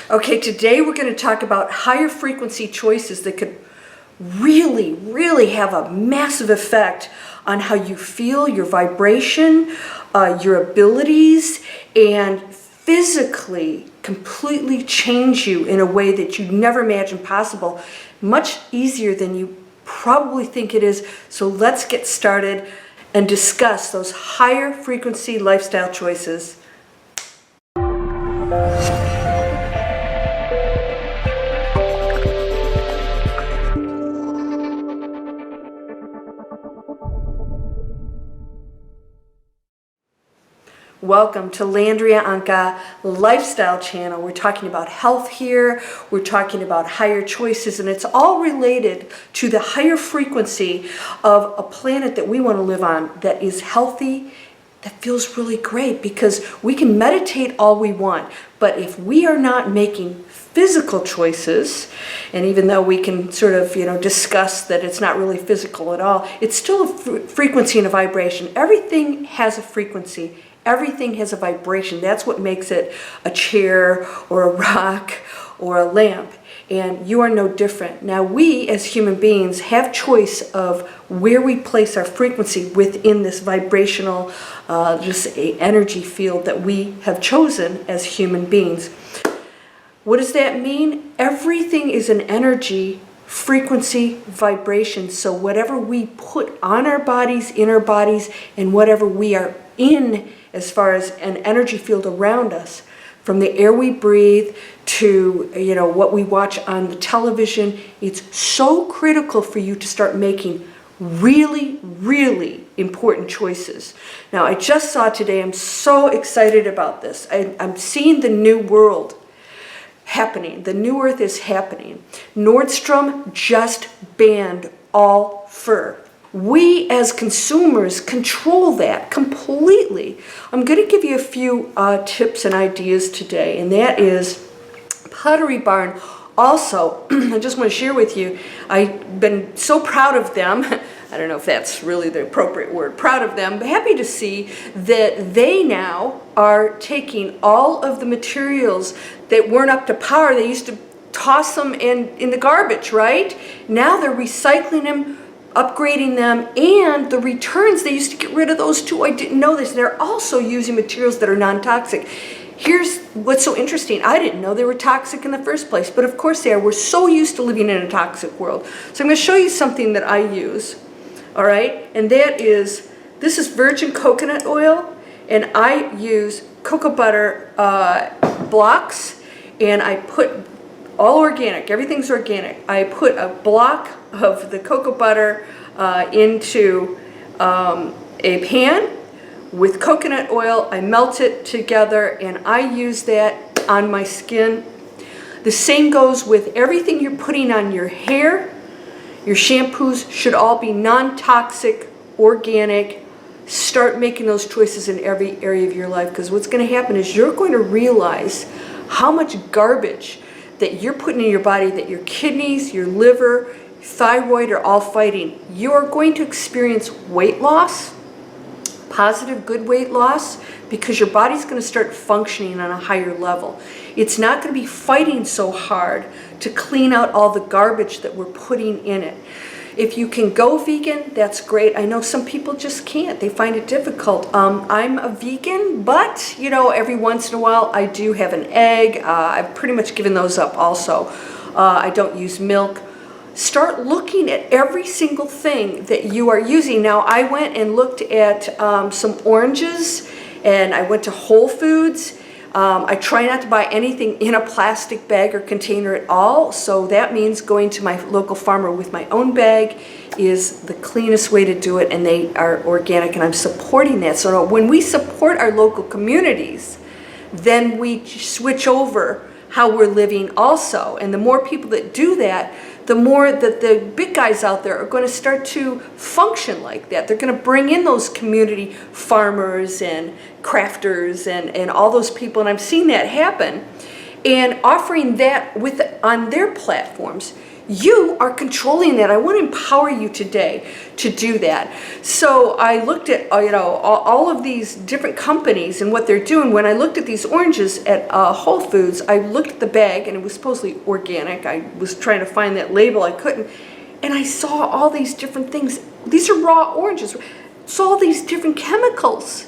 Okay, today we're going to talk about higher frequency choices that could really have a massive effect on how you feel, your vibration, your abilities, and physically completely change you in a way that you never imagined possible. Much easier than you probably think it is. So let's get started and discuss those higher frequency lifestyle choices. Welcome to Landria Onkka Lifestyle Channel. We're talking about health here, we're talking about higher choices, and it's all related to the higher frequency of a planet that we want to live on that is healthy, that feels really great, because we can meditate all we want, but if we are not making physical choices, and even though we can sort of discuss that it's not really physical at all, it's still a frequency and a vibration. Everything has a frequency. Everything has a vibration. That's what makes it a chair or a rock or a lamp. And you are no different. Now, we as human beings have choice of where we place our frequency within this vibrational, just a energy field that we have chosen as human beings. What does that mean? Everything is an energy, frequency, vibration. So whatever we put on our bodies, in our bodies, and whatever we are in as far as an energy field around us, from the air we breathe to what we watch on the television, it's so critical for you to start making really important choices. Now, I just saw today, I'm so excited about this. I'm seeing the new world happening. The new earth is happening. Nordstrom just banned all fur. We as consumers control that completely. I'm going to give you a few tips and ideas today, and that is Pottery Barn. Also, I just want to share with you, I've been so proud of them. I don't know if that's really the appropriate word, proud of them, but happy to see that they now are taking all of the materials that weren't up to par. They used to toss them in the garbage, right? Now they're recycling them, upgrading them, and the returns, they used to get rid of those too. I didn't know this. They're also using materials that are non-toxic. Here's what's so interesting. I didn't know they were toxic in the first place, but of course they are. We're so used to living in a toxic world. So I'm going to show you something that I use, all right? And that is, this is virgin coconut oil, and I use cocoa butter blocks, and I put all organic, everything's organic. I put a block of the cocoa butter into a pan with coconut oil. I melt it together and I use that on my skin. The same goes with everything you're putting on your hair. Your shampoos should all be non-toxic, organic. Start making those choices in every area of your life, because what's going to happen is you're going to realize how much garbage that you're putting in your body, that your kidneys, your liver, thyroid are all fighting. You're going to experience weight loss, positive, good weight loss, because your body's going to start functioning on a higher level. It's not going to be fighting so hard to clean out all the garbage that we're putting in it. If you can go vegan, that's great. I know some people just can't. They find it difficult. I'm a vegan, but every once in a while I do have an egg. I've pretty much given those up also. I don't use milk. Start looking at every single thing that you are using. Now, I went and looked at some oranges, and I went to Whole Foods. I try not to buy anything in a plastic bag or container at all, so that means going to my local farmer with my own bag is the cleanest way to do it, and they are organic, and I'm supporting that. So when we support our local communities, then we switch over how we're living also, and the more people that do that, the more that the big guys out there are going to start to function like that. They're going to bring in those community farmers and crafters and all those people, and I'm seeing that happen. And offering that on their platforms, You are controlling that. I want to empower you today to do that. So I looked at all of these different companies and what they're doing. When I looked at these oranges at Whole Foods, I looked at the bag and it was supposedly organic. I was trying to find that label. I couldn't. And I saw all these different things. These are raw oranges. Saw all these different chemicals.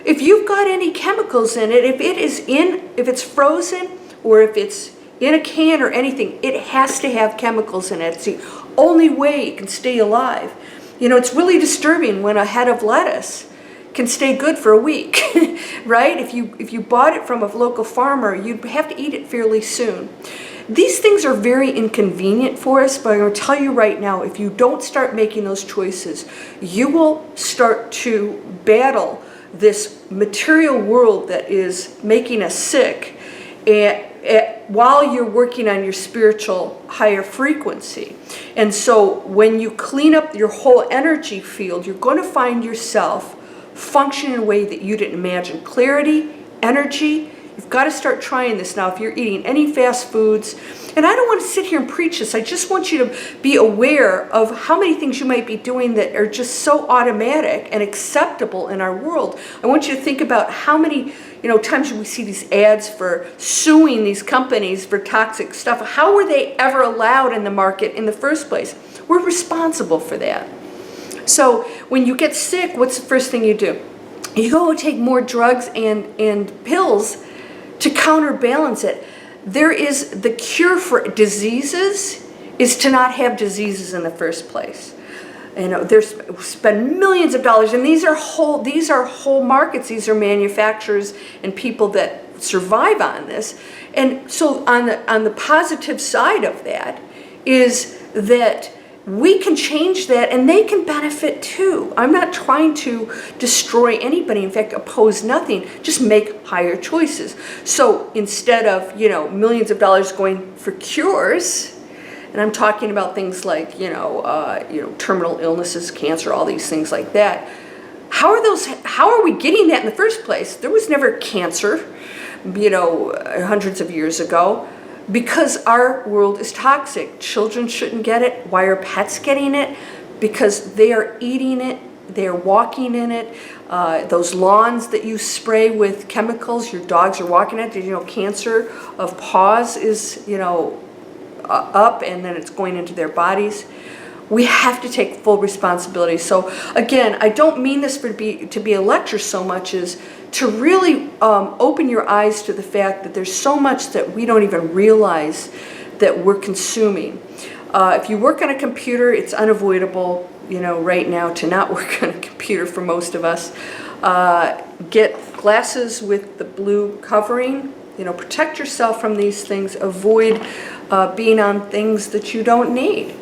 If you've got any chemicals in it, if it's frozen or if it's in a can or anything, it has to have chemicals in it. It's the only way it can stay alive. It's really disturbing when a head of lettuce can stay good for a week, right? If you bought it from a local farmer, you'd have to eat it fairly soon. These things are very inconvenient for us, but I'm going to tell you right now, if you don't start making those choices, you will start to battle this material world that is making us sick while you're working on your spiritual higher frequency. And so when you clean up your whole energy field, you're going to find yourself functioning in a way that you didn't imagine. Clarity, energy. You've got to start trying this now if you're eating any fast foods. And I don't want to sit here and preach this. I just want you to be aware of how many things you might be doing that are just so automatic and acceptable in our world. I want you to think about how many times we see these ads for suing these companies for toxic stuff. How were they ever allowed in the market in the first place? We're responsible for that. So when you get sick, what's the first thing you do? You go and take more drugs and pills to counterbalance it. There is the cure for diseases is to not have diseases in the first place. There's spend millions of dollars, and these are whole markets. These are manufacturers and people that survive on this. And so on the positive side of that is that we can change that and they can benefit too. I'm not trying to destroy anybody. In fact, oppose nothing. Just make higher choices. So instead of, millions of dollars going for cures, and I'm talking about things like, terminal illnesses, cancer, all these things like that. How are we getting that in the first place? There was never cancer, hundreds of years ago. Because our world is toxic. Children shouldn't get it. Why are pets getting it? Because they are eating it. They are walking in it. Those lawns that you spray with chemicals, your dogs are walking in it. Cancer of paws is, up and then it's going into their bodies. We have to take full responsibility. So again, I don't mean this to be a lecture so much as to really open your eyes to the fact that there's so much that we don't even realize that we're consuming. If you work on a computer, it's unavoidable, right now to not work on a computer for most of us. Get glasses with the blue covering. Protect yourself from these things. Avoid being on things that you don't need.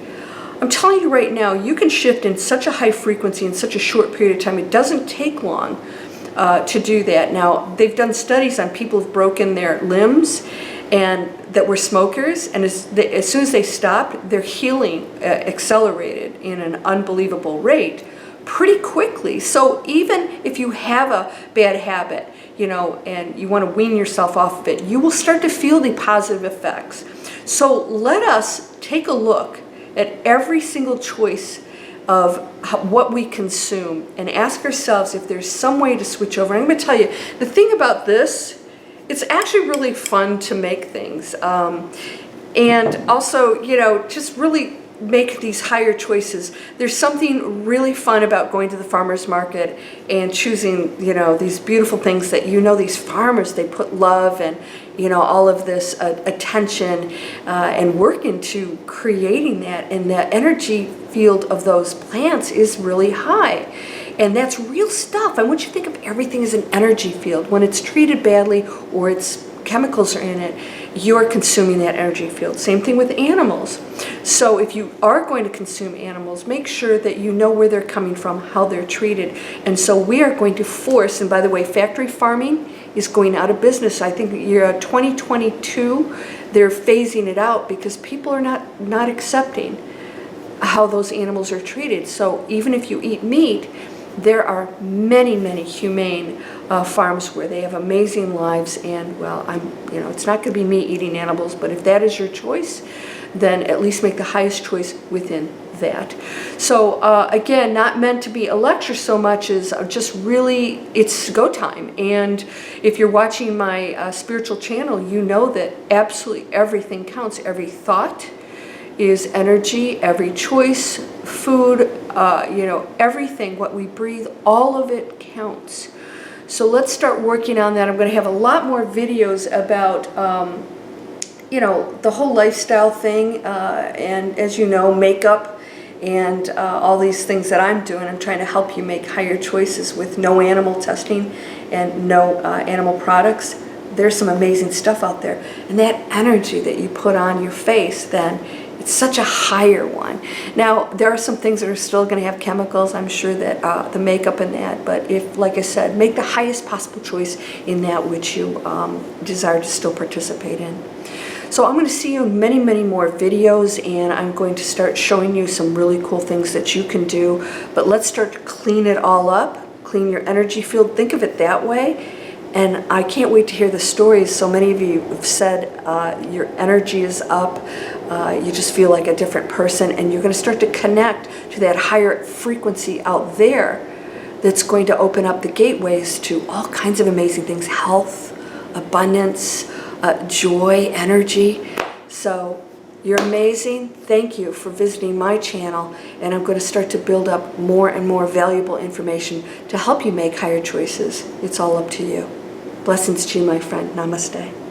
I'm telling you right now, you can shift in such a high frequency in such a short period of time. It doesn't take long to do that. Now, they've done studies on people who've broken their limbs and that were smokers, and as soon as they stopped, their healing accelerated in an unbelievable rate pretty quickly. So even if you have a bad habit, and you want to wean yourself off of it, you will start to feel the positive effects. So let us take a look at every single choice of what we consume and ask ourselves if there's some way to switch over. And I'm going to tell you, the thing about this, it's actually really fun to make things. And also, just really make these higher choices. There's something really fun about going to the farmer's market and choosing, these beautiful things that, these farmers, they put love and, all of this attention and work into creating that. And the energy field of those plants is really high. And that's real stuff. I want you to think of everything as an energy field. When it's treated badly or its chemicals are in it, you're consuming that energy field. Same thing with animals. So if you are going to consume animals, make sure that you know where they're coming from, how they're treated. And so we are going to force, and by the way, factory farming is going out of business. I think year 2022, they're phasing it out because people are not accepting how those animals are treated. So even if you eat meat, there are many, many humane farms where they have amazing lives. And well, it's not going to be me eating animals, but if that is your choice, then at least make the highest choice within that. So again, not meant to be a lecture so much as just really, it's go time. And if you're watching my spiritual channel, you know that absolutely everything counts. Every thought is energy, every choice, food, you know, everything, what we breathe, all of it counts. So let's start working on that. I'm going to have a lot more videos about you know, the whole lifestyle thing, and as you know, makeup, and all these things that I'm doing. I'm trying to help you make higher choices with no animal testing and no animal products. There's some amazing stuff out there. And that energy that you put on your face, then it's such a higher one. Now, there are some things that are still going to have chemicals. I'm sure that the makeup and that, but if, like I said, make the highest possible choice in that which you desire to still participate in. So I'm going to see you in many, many more videos, and I'm going to start showing you some really cool things that you can do. But let's start to clean it all up, clean your energy field. Think of it that way. And I can't wait to hear the stories. So many of you have said your energy is up, you just feel like a different person, and you're going to start to connect to that higher frequency out there that's going to open up the gateways to all kinds of amazing things: health, abundance, joy, energy. So you're amazing. Thank you for visiting my channel, and I'm going to start to build up more and more valuable information to help you make higher choices. It's all up to you. Blessings to you, my friend. Namaste.